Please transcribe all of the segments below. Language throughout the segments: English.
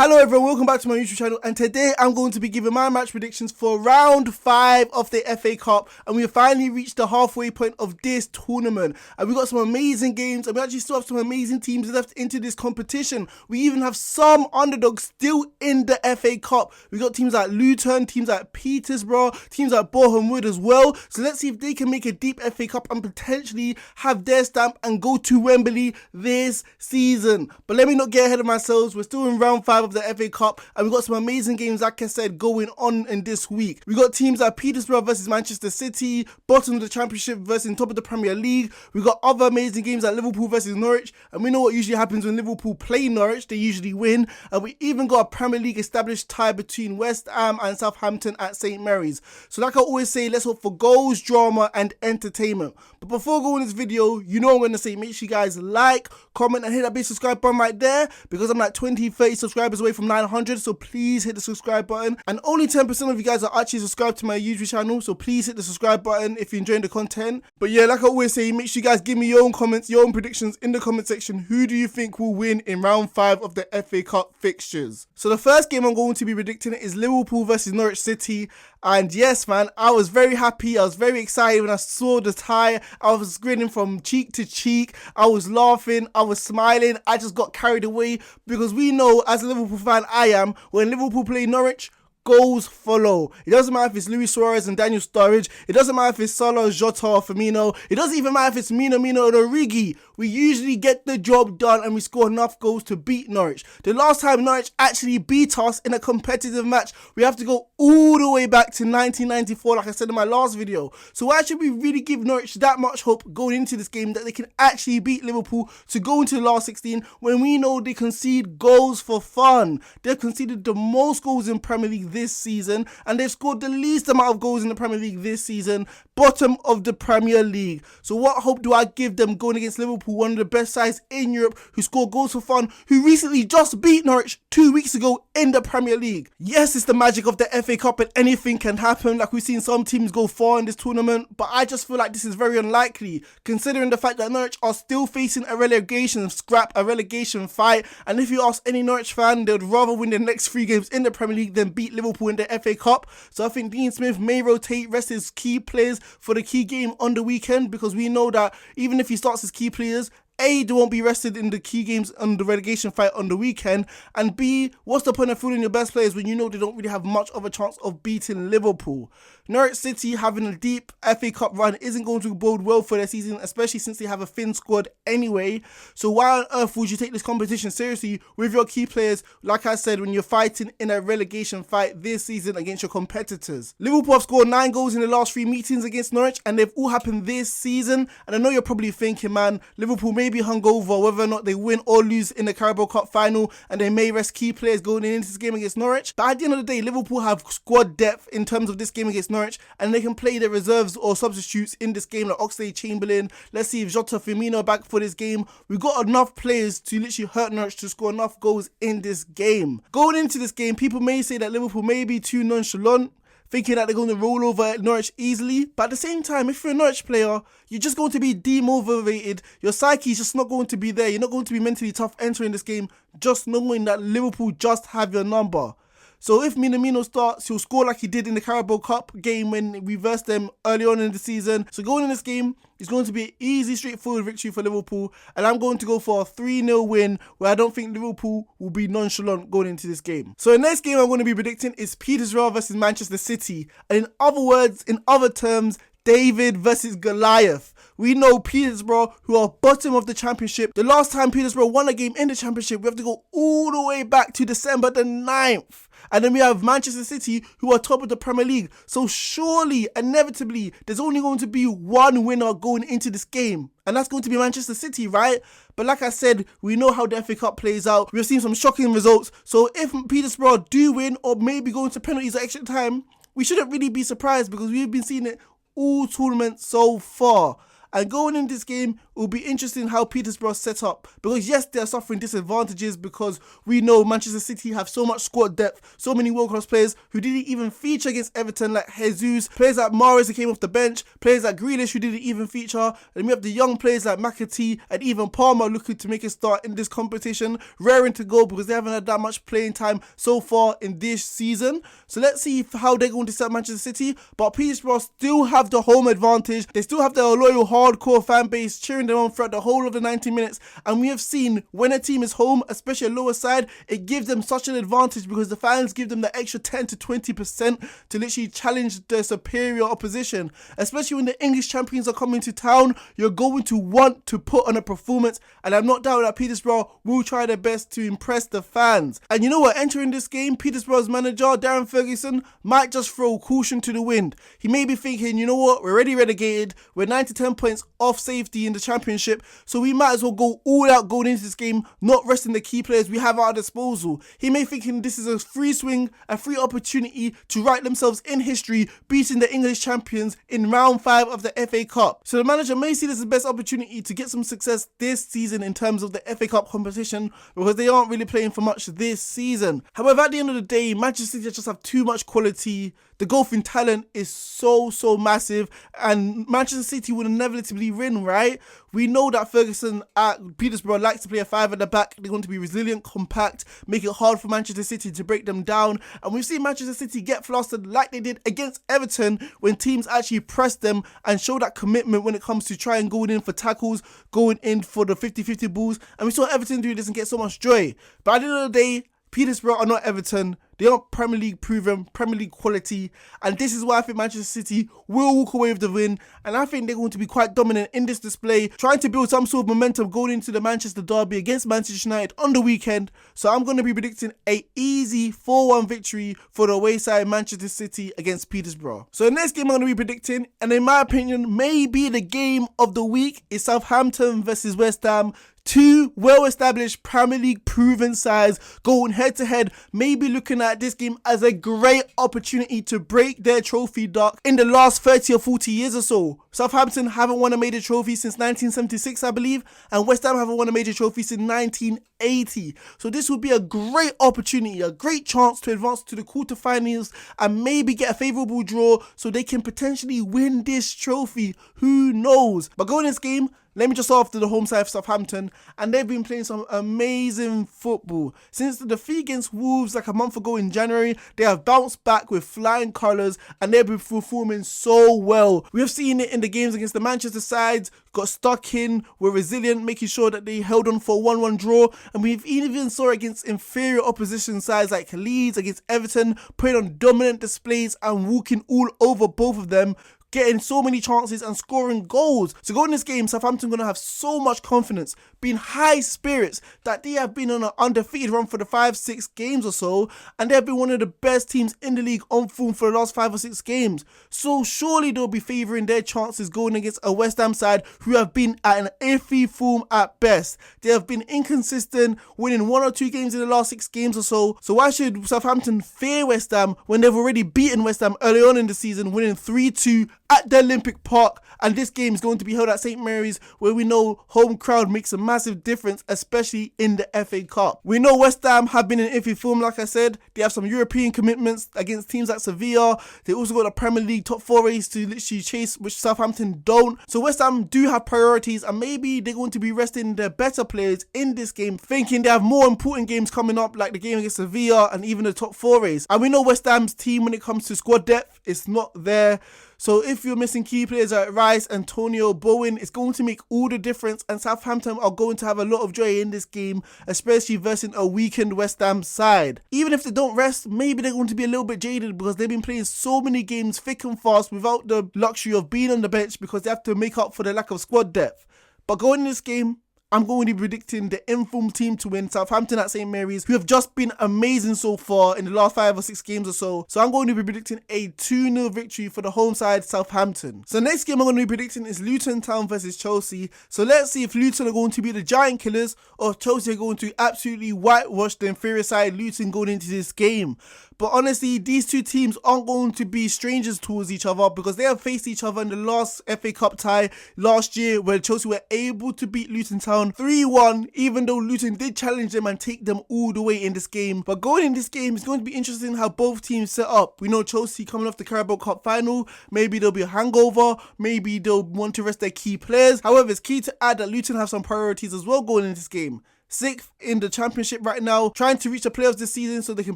Hello everyone, welcome back to my YouTube channel, and today I'm going to be giving my match predictions for round 5 of the FA Cup, and we have finally reached the halfway point of this tournament, and we got some amazing games, and we actually still have some amazing teams left into this competition. We even have some underdogs still in the FA Cup. We got teams like Luton, teams like Peterborough, teams like Boreham Wood as well, so let's see if they can make a deep FA Cup and potentially have their stamp and go to Wembley this season. But let me not get ahead of myself. We're still in round 5 of the FA Cup, and we've got some amazing games, like I said, going on in this week. We got teams like Peterborough versus Manchester City, bottom of the Championship versus top of the Premier League. We got other amazing games like Liverpool versus Norwich, and we know what usually happens when Liverpool play Norwich, they usually win. And we even got a Premier League established tie between West Ham and Southampton at St Mary's. So like I always say, let's hope for goals, drama and entertainment. But before going this video, you know I'm going to say, make sure you guys like, comment and hit that big subscribe button right there, because I'm like 20-30 subscribers away from 900, so please hit the subscribe button. And only 10% of you guys are actually subscribed to my YouTube channel, so please hit the subscribe button if you're enjoying the content. But yeah, like I always say, make sure you guys give me your own comments, your own predictions in the comment section. Who do you think will win in round 5 of the FA Cup fixtures? So the first game I'm going to be predicting is Liverpool versus Norwich City. And yes, man, I was very happy. I was very excited when I saw the tie. I was grinning from cheek to cheek. I was laughing. I was smiling. I just got carried away, because we know, as a Liverpool fan I am, when Liverpool play Norwich, goals follow. It doesn't matter if it's Luis Suarez and Daniel Sturridge. It doesn't matter if it's Salah, Jota or Firmino. It doesn't even matter if it's Mina or Origi. We usually get the job done and we score enough goals to beat Norwich. The last time Norwich actually beat us in a competitive match, we have to go all the way back to 1994, like I said in my last video. So why should we really give Norwich that much hope going into this game that they can actually beat Liverpool to go into the last 16 when we know they concede goals for fun? They've conceded the most goals in Premier League this season, and they've scored the least amount of goals in the Premier League this season, bottom of the Premier League. So what hope do I give them going against Liverpool, one of the best sides in Europe, who score goals for fun, who recently just beat Norwich 2 weeks ago in the Premier League? Yes, it's the magic of the FA Cup and anything can happen, like we've seen some teams go far in this tournament, but I just feel like this is very unlikely, considering the fact that Norwich are still facing a relegation scrap, a relegation fight, and if you ask any Norwich fan, they would rather win the next 3 games in the Premier League than beat Liverpool in the FA Cup. So I think Dean Smith may rotate, rest his key players for the key game on the weekend, because we know that even if he starts his key players, A, they won't be rested in the key games on the relegation fight on the weekend, and B, what's the point of fooling your best players when you know they don't really have much of a chance of beating Liverpool? Norwich City having a deep FA Cup run isn't going to bode well for their season, especially since they have a thin squad anyway. So why on earth would you take this competition seriously with your key players, like I said, when you're fighting in a relegation fight this season against your competitors? Liverpool have scored 9 goals in the last 3 meetings against Norwich, and they've all happened this season. And I know you're probably thinking, man, Liverpool may be hungover whether or not they win or lose in the Carabao Cup final, and they may rest key players going into this game against Norwich. But at the end of the day, Liverpool have squad depth in terms of this game against Norwich, and they can play their reserves or substitutes in this game, like Oxlade-Chamberlain. Let's see if Jota, Firmino are back for this game. We've got enough players to literally hurt Norwich to score enough goals in this game. Going into this game, people may say that Liverpool may be too nonchalant, thinking that they're going to roll over Norwich easily. But at the same time, if you're a Norwich player, you're just going to be demotivated. Your psyche is just not going to be there. You're not going to be mentally tough entering this game, just knowing that Liverpool just have your number. So if Minamino starts, he'll score like he did in the Carabao Cup game when we versed them early on in the season. So going in this game, it's going to be an easy, straightforward victory for Liverpool. And I'm going to go for a 3-0 win, where I don't think Liverpool will be nonchalant going into this game. So the next game I'm going to be predicting is Peterborough versus Manchester City. And in other words, in other terms, David versus Goliath. We know Peterborough, who are bottom of the Championship. The last time Peterborough won a game in the Championship, we have to go all the way back to December the 9th. And then we have Manchester City, who are top of the Premier League. So surely, inevitably, there's only going to be one winner going into this game, and that's going to be Manchester City, right? But like I said, we know how the FA Cup plays out. We've seen some shocking results. So if Peterborough do win, or maybe go into penalties at extra time, we shouldn't really be surprised, because we've been seeing it all tournaments so far. And going in this game, it will be interesting how Peterborough set up, because yes, they are suffering disadvantages because we know Manchester City have so much squad depth, so many world-class players who didn't even feature against Everton, like Jesus, players like Mahrez who came off the bench, players like Grealish who didn't even feature, and we have the young players like McAtee and even Palmer looking to make a start in this competition, raring to go because they haven't had that much playing time so far in this season. So let's see how they're going to set Manchester City, but Peterborough still have the home advantage. They still have their loyal hardcore fan base cheering them on throughout the whole of the 90 minutes, and we have seen when a team is home, especially a lower side, it gives them such an advantage because the fans give them the extra 10 to 20% to literally challenge their superior opposition. Especially when the English champions are coming to town, you're going to want to put on a performance, and I'm not doubting that Peterborough will try their best to impress the fans. And you know what, entering this game, Peterborough's manager Darren Ferguson might just throw caution to the wind. He may be thinking, you know what, we're already relegated, we're 9 to 10 points off safety in the championship, so we might as well go all out going into this game, not resting the key players we have at our disposal. He may thinking this is a free swing, a free opportunity to write themselves in history, beating the English champions in round 5 of the FA Cup. So the manager may see this as the best opportunity to get some success this season in terms of the FA Cup competition, because they aren't really playing for much this season. However, at the end of the day, Manchester City just have too much quality. The gulf in talent is so massive, and Manchester City will inevitably win, right? We know that Ferguson at Peterborough likes to play a 5 at the back. They're going to be resilient, compact, make it hard for Manchester City to break them down. And we've seen Manchester City get flustered like they did against Everton when teams actually press them and show that commitment when it comes to trying going in for tackles, going in for the 50-50 balls. And we saw Everton do this and get so much joy. But at the end of the day, Peterborough are not Everton. They aren't Premier League proven, Premier League quality, and this is why I think Manchester City will walk away with the win, and I think they're going to be quite dominant in this display, trying to build some sort of momentum going into the Manchester derby against Manchester United on the weekend. So I'm going to be predicting a easy 4-1 victory for the away side Manchester City against Peterborough. So the next game I'm going to be predicting, and in my opinion may be the game of the week, is Southampton versus West Ham. Two well-established Premier League proven sides going head-to-head, maybe looking at this game as a great opportunity to break their trophy duck in the last 30 or 40 years or so. Southampton haven't won a major trophy since 1976, I believe, and West Ham haven't won a major trophy since 1980. So this would be a great opportunity, a great chance to advance to the quarterfinals and maybe get a favourable draw so they can potentially win this trophy. Who knows? But going in this game, let me just start off to the home side of Southampton, and they've been playing some amazing football. Since the defeat against Wolves like a month ago in January, they have bounced back with flying colours and they've been performing so well. We have seen it in the games against the Manchester sides, got stuck in, were resilient, making sure that they held on for a 1-1 draw, and we've even saw it against inferior opposition sides like Leeds, against Everton, putting on dominant displays and walking all over both of them, getting so many chances and scoring goals. So going in this game, Southampton going to have so much confidence, being high spirits, that they have been on an undefeated run for the 5-6 games or so, and they have been one of the best teams in the league on form for the last 5 or 6 games. So surely they'll be favouring their chances going against a West Ham side who have been at an iffy form at best. They have been inconsistent, winning 1 or 2 games in the last 6 games or so. So why should Southampton fear West Ham when they've already beaten West Ham early on in the season, winning 3-2 at the Olympic Park? And this game is going to be held at St Mary's, where we know home crowd makes a massive difference, especially in the FA Cup. We know West Ham have been in iffy form, like I said. They have some European commitments against teams like Sevilla. They also got a Premier League top 4 race to literally chase, which Southampton don't. So West Ham do have priorities, and maybe they're going to be resting their better players in this game, thinking they have more important games coming up, like the game against Sevilla and even the top 4 race. And we know West Ham's team, when it comes to squad depth, it's not there. So if you're missing key players like Rice, Antonio, Bowen, it's going to make all the difference, and Southampton are going to have a lot of joy in this game, especially versus a weakened West Ham side. Even if they don't rest, maybe they're going to be a little bit jaded because they've been playing so many games thick and fast without the luxury of being on the bench because they have to make up for the lack of squad depth. But going in this game, I'm going to be predicting the informed team to win, Southampton at St Mary's, who have just been amazing so far in the last 5 or 6 games or so. So I'm going to be predicting a 2-0 victory for the home side, Southampton. So the next game I'm going to be predicting is Luton Town versus Chelsea. So let's see if Luton are going to be the giant killers or if Chelsea are going to absolutely whitewash the inferior side Luton going into this game. But honestly, these two teams aren't going to be strangers towards each other because they have faced each other in the last FA Cup tie last year where Chelsea were able to beat Luton Town 3-1, even though Luton did challenge them and take them all the way in this game. But going in this game, it's going to be interesting how both teams set up. We know Chelsea coming off the Carabao Cup final, maybe there'll be a hangover, maybe they'll want to rest their key players. However, it's key to add that Luton have some priorities as well going in this game. 6th in the championship right now, trying to reach the playoffs this season so they can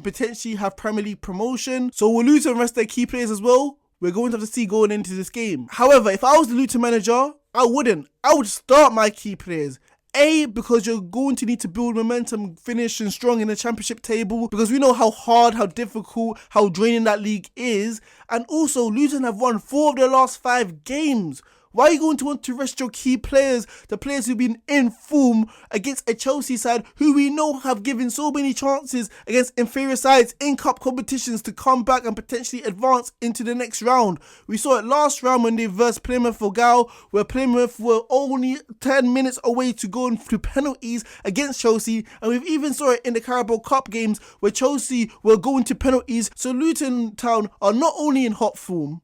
potentially have Premier League promotion. So will Luton rest their key players as well? We're going to have to see going into this game. However, if I was the Luton manager, I wouldn't. I would start my key players. A, because you're going to need to build momentum, finishing strong in the championship table, because we know how hard, how difficult, how draining that league is. And also, Luton have won 4 of their last 5 games. Why are you going to want to rest your key players, the players who've been in form against a Chelsea side who we know have given so many chances against inferior sides in cup competitions to come back and potentially advance into the next round? We saw it last round when they versed Plymouth for Gal, where Plymouth were only 10 minutes away to go to penalties against Chelsea, and we've even saw it in the Carabao Cup games where Chelsea were going to penalties. So Luton Town are not only in hot form,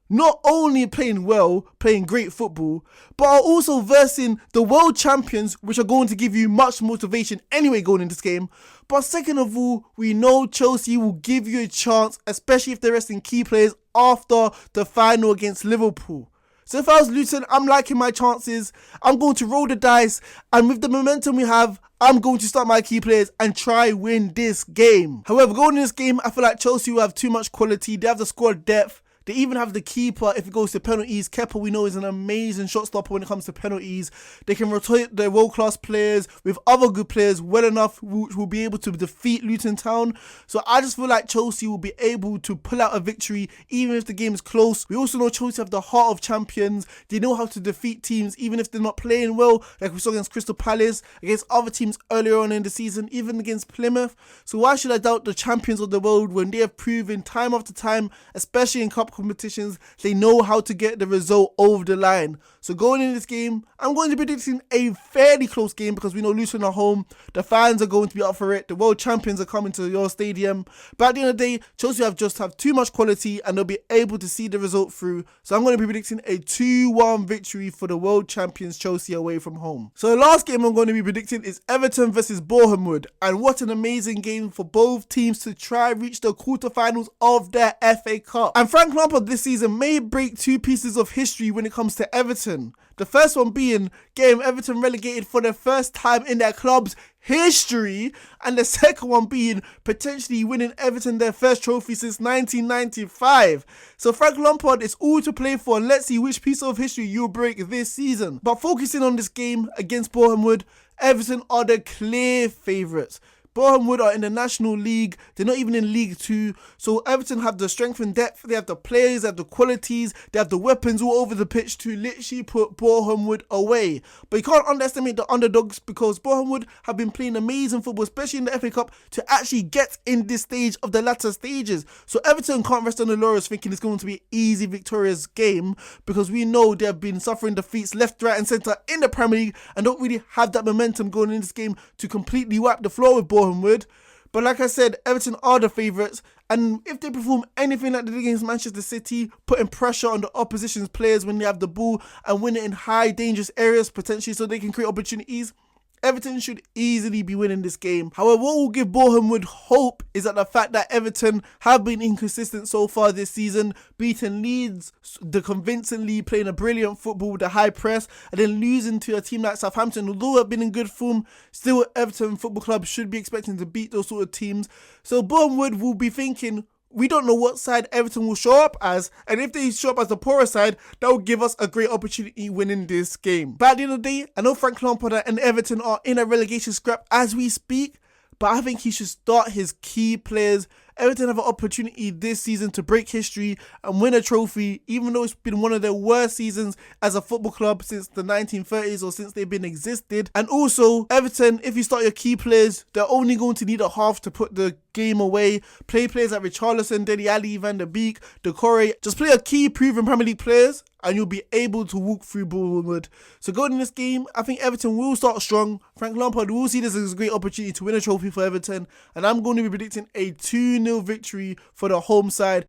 not only playing well, playing great football, but are also versing the world champions, which are going to give you much motivation anyway going into this game. But second of all, we know Chelsea will give you a chance, especially if they're resting key players after the final against Liverpool. So if I was Luton, I'm liking my chances. I'm going to roll the dice, and with the momentum we have, I'm going to start my key players and try win this game. However, going in this game, I feel like Chelsea will have too much quality. They have the squad depth. They even have the keeper if it goes to penalties. Kepa, we know, is an amazing shot stopper when it comes to penalties. They can rotate their world-class players with other good players well enough which will be able to defeat Luton Town. So I just feel like Chelsea will be able to pull out a victory even if the game is close. We also know Chelsea have the heart of champions. They know how to defeat teams even if they're not playing well, like we saw against Crystal Palace, against other teams earlier on in the season, even against Plymouth. So why should I doubt the champions of the world when they have proven time after time, especially in cup competitions, they know how to get the result over the line. So going in this game, I'm going to be predicting a fairly close game because we know Luton are home. The fans are going to be up for it. The world champions are coming to your stadium. But at the end of the day, Chelsea have too much quality and they'll be able to see the result through. So I'm going to be predicting a 2-1 victory for the world champions Chelsea away from home. So the last game I'm going to be predicting is Everton versus Boreham Wood. And what an amazing game for both teams to try reach the quarterfinals of their FA Cup. And Frank Lampard this season may break 2 pieces of history when it comes to Everton. The first one being getting Everton relegated for the first time in their club's history, and the second one being potentially winning Everton their first trophy since 1995. So Frank Lampard is all to play for, and let's see which piece of history you'll break this season. But focusing on this game against Boreham Wood, Everton are the clear favourites. Boreham Wood are in the National League. They're not even in League 2. So Everton have the strength and depth. They have the players, they have the qualities, they have the weapons all over the pitch to literally put Boreham Wood away. But you can't underestimate the underdogs because Boreham Wood have been playing amazing football, especially in the FA Cup, to actually get in this stage of the latter stages. So Everton can't rest on the laurels thinking it's going to be an easy, victorious game because we know they have been suffering defeats left, right and centre in the Premier League and don't really have that momentum going in this game to completely wipe the floor with Boreham Wood. But like I said, Everton are the favourites, and if they perform anything like they did against Manchester City, putting pressure on the opposition's players when they have the ball and win it in high dangerous areas potentially so they can create opportunities, Everton should easily be winning this game. However, what will give Boreham Wood hope is that the fact that Everton have been inconsistent so far this season, beating Leeds, convincingly playing a brilliant football with a high press, and then losing to a team like Southampton. Although have been in good form, still Everton Football Club should be expecting to beat those sort of teams. So Boreham Wood will be thinking, we don't know what side Everton will show up as, and if they show up as the poorer side, that will give us a great opportunity winning this game. But at the end of the day, I know Frank Lampard and Everton are in a relegation scrap as we speak, but I think he should start his key players. Everton have an opportunity this season to break history and win a trophy, even though it's been one of their worst seasons as a football club since the 1930s or since they've been existed. And also, Everton, if you start your key players, they're only going to need a half to put the game away. Play players like Richarlison, Dele Alli, Van der Beek, Decore. Just play a key proven Premier League players and you'll be able to walk through Boreham Wood. So going in this game, I think Everton will start strong. Frank Lampard will see this as a great opportunity to win a trophy for Everton, and I'm going to be predicting a 2-0 victory for the home side.